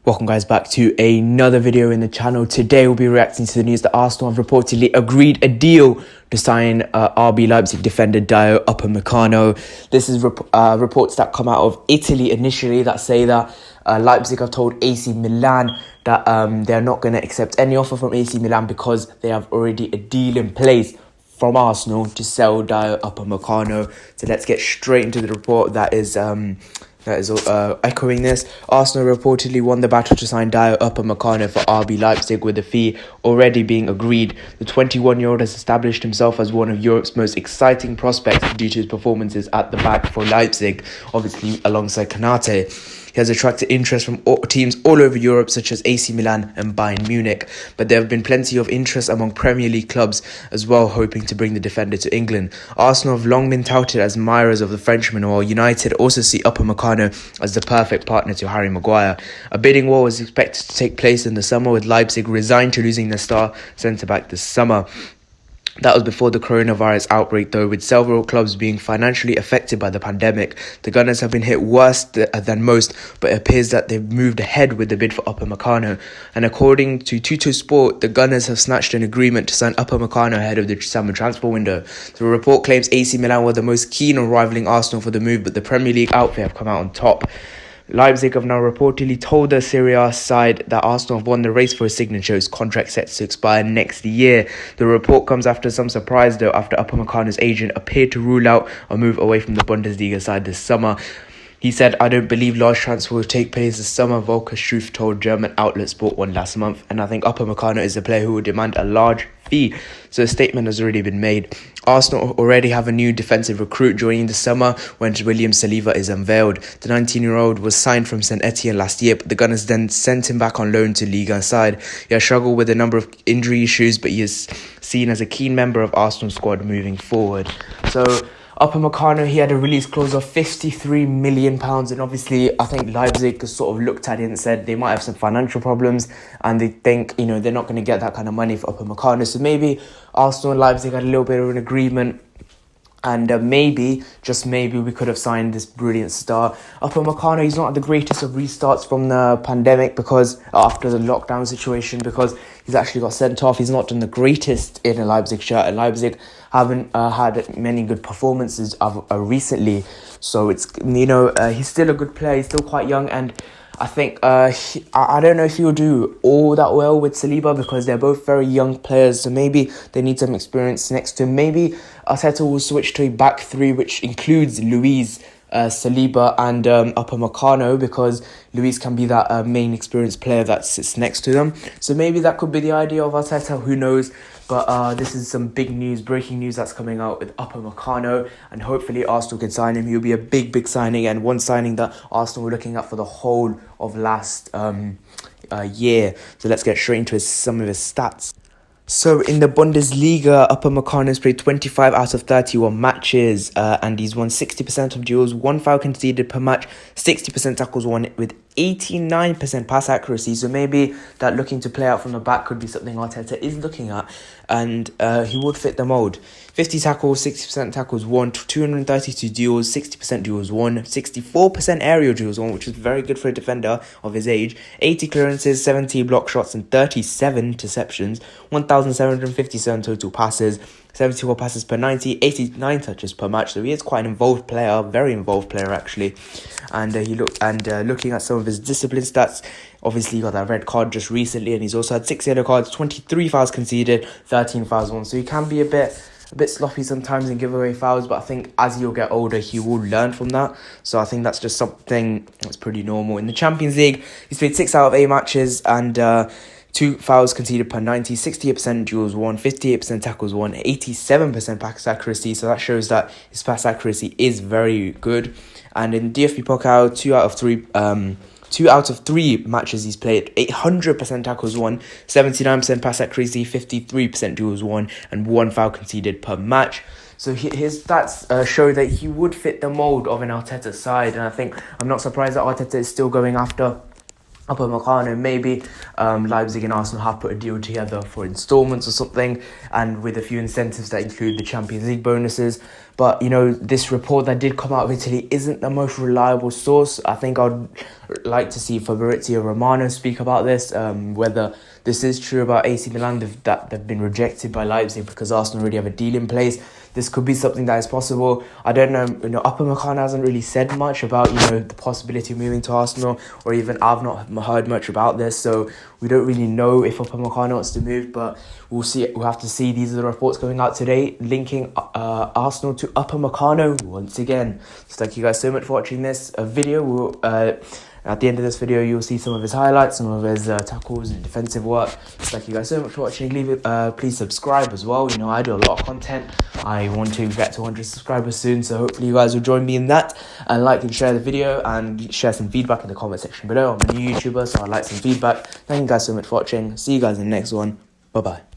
Welcome guys back to another video in the channel. Today we'll be reacting to the news that Arsenal have reportedly agreed a deal to sign RB Leipzig defender Upamecano. This is reports that come out of Italy initially that say that Leipzig have told AC Milan that they're not going to accept any offer from AC Milan because they have already a deal in place from Arsenal to sell Upamecano. So let's get straight into the report that is echoing this. Arsenal reportedly won the battle to sign Upamecano for RB Leipzig, with the fee already being agreed. The 21-year-old has established himself as one of Europe's most exciting prospects due to his performances at the back for Leipzig, obviously alongside Kanate. He has attracted interest from teams all over Europe, such as AC Milan and Bayern Munich. But there have been plenty of interest among Premier League clubs as well, hoping to bring the defender to England. Arsenal have long been touted as admirers of the Frenchman, while United also see Upamecano as the perfect partner to Harry Maguire. A bidding war was expected to take place in the summer, with Leipzig resigned to losing their star centre-back this summer. That was before the coronavirus outbreak, though, with several clubs being financially affected by the pandemic. The Gunners have been hit worse than most, but it appears that they've moved ahead with the bid for Upamecano. And according to Tuttosport, the Gunners have snatched an agreement to sign Upamecano ahead of the summer transfer window. The report claims AC Milan were the most keen on rivaling Arsenal for the move, but the Premier League outfit have come out on top. Leipzig have now reportedly told the Serie A side that Arsenal have won the race for his signature, his contract set to expire next year. The report comes after some surprise, though, after Upamecano's agent appeared to rule out a move away from the Bundesliga side this summer. He said, "I don't believe large transfer will take place this summer," Volker Struth told German outlet Sport 1 last month. And I think Upamecano is a player who will demand a large fee, so a statement has already been made. Arsenal already have a new defensive recruit joining the summer when William Saliba is unveiled. The 19-year-old was signed from St Etienne last year, but the Gunners then sent him back on loan to Liga side. He has struggled with a number of injury issues, but he is seen as a keen member of Arsenal's squad moving forward. So Upamecano, he had a release clause of £53 million, and obviously I think Leipzig has sort of looked at it and said they might have some financial problems, and they think, they're not going to get that kind of money for Upamecano. So maybe Arsenal and Leipzig had a little bit of an agreement, and maybe, just maybe, we could have signed this brilliant star. Upamecano, he's not the greatest of restarts from the pandemic, because after the lockdown situation, because he's actually got sent off. He's not done the greatest in a Leipzig shirt, and Leipzig haven't had many good performances recently. So it's, he's still a good player. He's still quite young, and I think I don't know if he'll do all that well with Saliba, because they're both very young players. So maybe they need some experience next to him. Maybe Arteta will switch to a back three, which includes Luiz, Saliba and Upamecano, because Luiz can be that main experienced player that sits next to them. So maybe that could be the idea of Arteta, who knows. But this is some big news, breaking news that's coming out with Upamecano, and hopefully Arsenal can sign him. He'll be a big signing, and one signing that Arsenal were looking at for the whole of last year. So let's get straight into some of his stats. So in the Bundesliga, Upamecano has played 25 out of 31 matches, and he's won 60% of duels, 1 foul conceded per match, 60% tackles won, with 89% pass accuracy. So maybe that looking to play out from the back could be something Arteta is looking at, and he would fit the mould. 50 tackles, 60% tackles won, 232 duels, 60% duels won, 64% aerial duels won, which is very good for a defender of his age, 80 clearances, 70 block shots and 37 interceptions, 1,757 total passes, 74 passes per 90, 89 touches per match. So he is quite an involved player, very involved player actually. And looking at some of his discipline stats, obviously he got that red card just recently, and he's also had 6 yellow cards, 23 fouls conceded, 13 fouls won. So he can be a bit sloppy sometimes and give away fouls, but I think as he'll get older, he will learn from that. So I think that's just something that's pretty normal. In the Champions League, he's played 6 out of 8 matches, and 2 fouls conceded per 90, 68% duels won, 58% tackles won, 87% pass accuracy. So that shows that his pass accuracy is very good. And in DFB Pokal, 2 out of 3 matches he's played, 800% tackles won, 79% pass accuracy, 53% duels won, and 1 foul conceded per match. So his stats show that he would fit the mould of an Arteta side, and I think I'm not surprised that Arteta is still going after Upamecano, maybe Leipzig and Arsenal have put a deal together for installments or something, and with a few incentives that include the Champions League bonuses. But, you know, this report that did come out of Italy isn't the most reliable source. I think I'd like to see Fabrizio Romano speak about this, whether this is true about AC Milan, that they've been rejected by Leipzig because Arsenal already have a deal in place. This could be something that is possible. I don't know. You know, Upamecano hasn't really said much about, you know, the possibility of moving to Arsenal, or even I've not heard much about this. So we don't really know if Upamecano wants to move, but we'll see. We'll have to see. These are the reports coming out today linking Arsenal to Upamecano once again. So thank you guys so much for watching this video. We'll at the end of this video, you'll see some of his highlights, some of his tackles and defensive work. So thank you guys so much for watching. Please subscribe as well. You know, I do a lot of content. I want to get to 100 subscribers soon, so hopefully you guys will join me in that. And like and share the video, and share some feedback in the comment section below. I'm a new YouTuber, so I'd like some feedback. Thank you guys so much for watching. See you guys in the next one. Bye-bye.